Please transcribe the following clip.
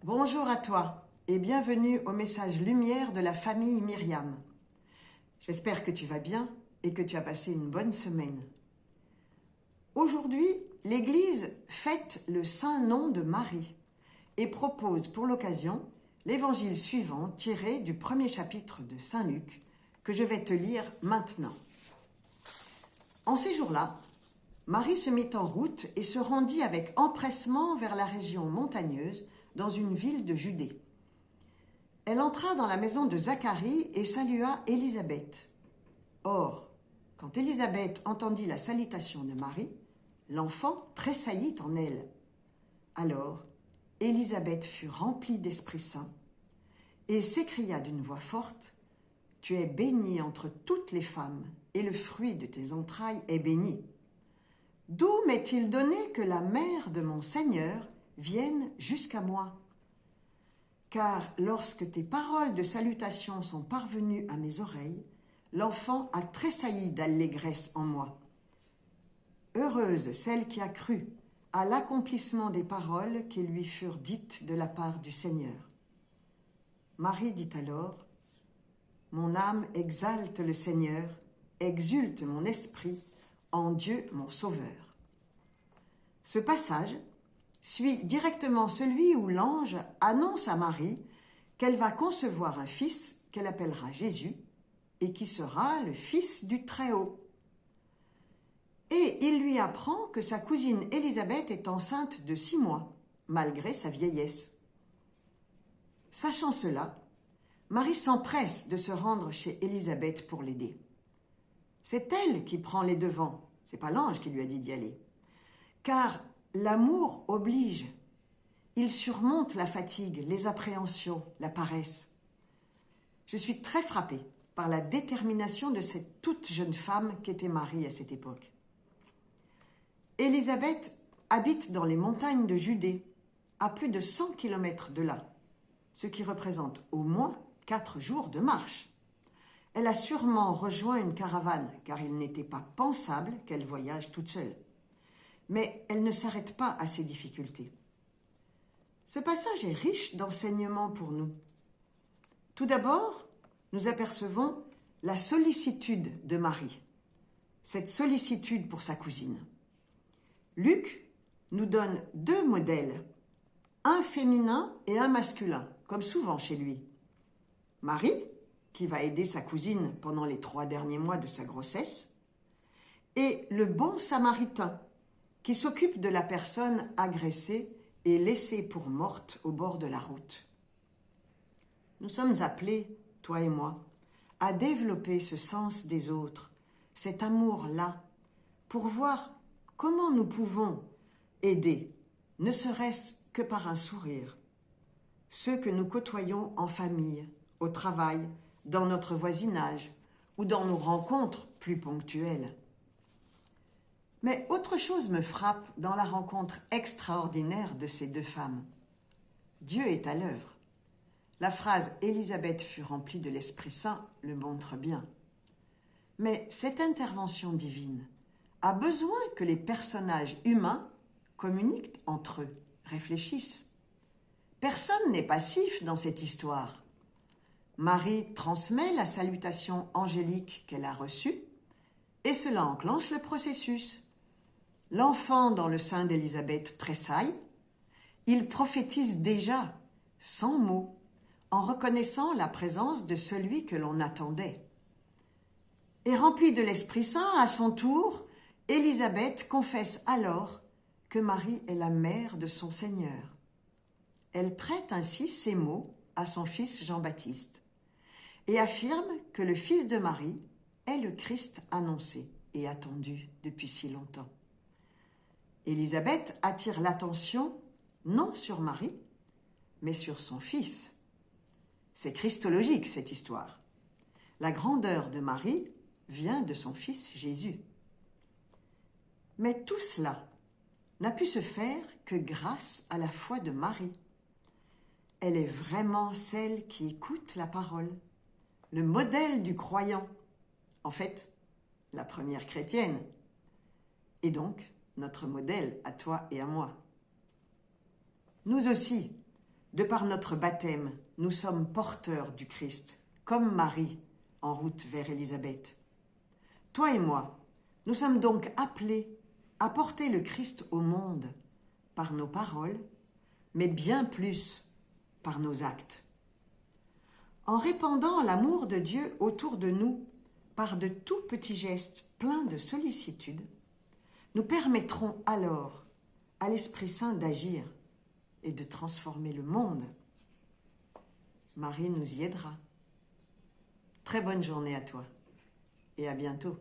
Bonjour à toi et bienvenue au message lumière de la famille Myriam. J'espère que tu vas bien et que tu as passé une bonne semaine. Aujourd'hui, l'Église fête le saint nom de Marie et propose pour l'occasion l'évangile suivant tiré du premier chapitre de Saint Luc que je vais te lire maintenant. En ces jours-là, Marie se mit en route et se rendit avec empressement vers la région montagneuse dans une ville de Judée. Elle entra dans la maison de Zacharie et salua Élisabeth. Or, quand Élisabeth entendit la salutation de Marie, l'enfant tressaillit en elle. Alors, Élisabeth fut remplie d'Esprit Saint et s'écria d'une voix forte, « Tu es bénie entre toutes les femmes, et le fruit de tes entrailles est béni. D'où m'est-il donné que la mère de mon Seigneur vienne jusqu'à moi? Car lorsque tes paroles de salutation sont parvenues à mes oreilles, l'enfant a tressailli d'allégresse en moi. Heureuse celle qui a cru à l'accomplissement des paroles qui lui furent dites de la part du Seigneur. » Marie dit alors, « Mon âme exalte le Seigneur, exulte mon esprit en Dieu mon Sauveur. » Ce passage suit directement celui où l'ange annonce à Marie qu'elle va concevoir un fils qu'elle appellera Jésus et qui sera le fils du Très-Haut. Et il lui apprend que sa cousine Élisabeth est enceinte de 6 mois, malgré sa vieillesse. Sachant cela, Marie s'empresse de se rendre chez Élisabeth pour l'aider. C'est elle qui prend les devants, c'est pas l'ange qui lui a dit d'y aller. Car l'amour oblige. Il surmonte la fatigue, les appréhensions, la paresse. Je suis très frappée par la détermination de cette toute jeune femme qu'était Marie à cette époque. Élisabeth habite dans les montagnes de Judée, à plus de 100 kilomètres de là, ce qui représente au moins 4 jours de marche. Elle a sûrement rejoint une caravane, car il n'était pas pensable qu'elle voyage toute seule. Mais elle ne s'arrête pas à ces difficultés. Ce passage est riche d'enseignements pour nous. Tout d'abord, nous apercevons la sollicitude de Marie, cette sollicitude pour sa cousine. Luc nous donne 2 modèles, un féminin et un masculin, comme souvent chez lui. Marie, qui va aider sa cousine pendant les 3 derniers mois de sa grossesse, et le bon samaritain, qui s'occupe de la personne agressée et laissée pour morte au bord de la route. Nous sommes appelés, toi et moi, à développer ce sens des autres, cet amour-là, pour voir comment nous pouvons aider, ne serait-ce que par un sourire, ceux que nous côtoyons en famille, au travail, dans notre voisinage ou dans nos rencontres plus ponctuelles. Mais autre chose me frappe dans la rencontre extraordinaire de ces 2 femmes. Dieu est à l'œuvre. La phrase « Élisabeth fut remplie de l'Esprit Saint » le montre bien. Mais cette intervention divine a besoin que les personnages humains communiquent entre eux, réfléchissent. Personne n'est passif dans cette histoire. Marie transmet la salutation angélique qu'elle a reçue et cela enclenche le processus. L'enfant dans le sein d'Élisabeth tressaille. Il prophétise déjà, sans mots, en reconnaissant la présence de celui que l'on attendait. Et remplie de l'Esprit Saint, à son tour, Élisabeth confesse alors que Marie est la mère de son Seigneur. Elle prête ainsi ces mots à son fils Jean-Baptiste et affirme que le fils de Marie est le Christ annoncé et attendu depuis si longtemps. Élisabeth attire l'attention non sur Marie, mais sur son fils. C'est christologique cette histoire. La grandeur de Marie vient de son fils Jésus. Mais tout cela n'a pu se faire que grâce à la foi de Marie. Elle est vraiment celle qui écoute la parole, le modèle du croyant, en fait, la première chrétienne, et donc notre modèle à toi et à moi. Nous aussi, De par notre baptême, nous sommes porteurs du Christ, comme Marie en route vers Élisabeth. Toi et moi, nous sommes donc appelés à porter le Christ au monde par nos paroles, mais bien plus par nos actes. En répandant l'amour de Dieu autour de nous par de tout petits gestes pleins de sollicitude, nous permettrons alors à l'Esprit Saint d'agir et de transformer le monde. Marie nous y aidera. Très bonne journée à toi et à bientôt.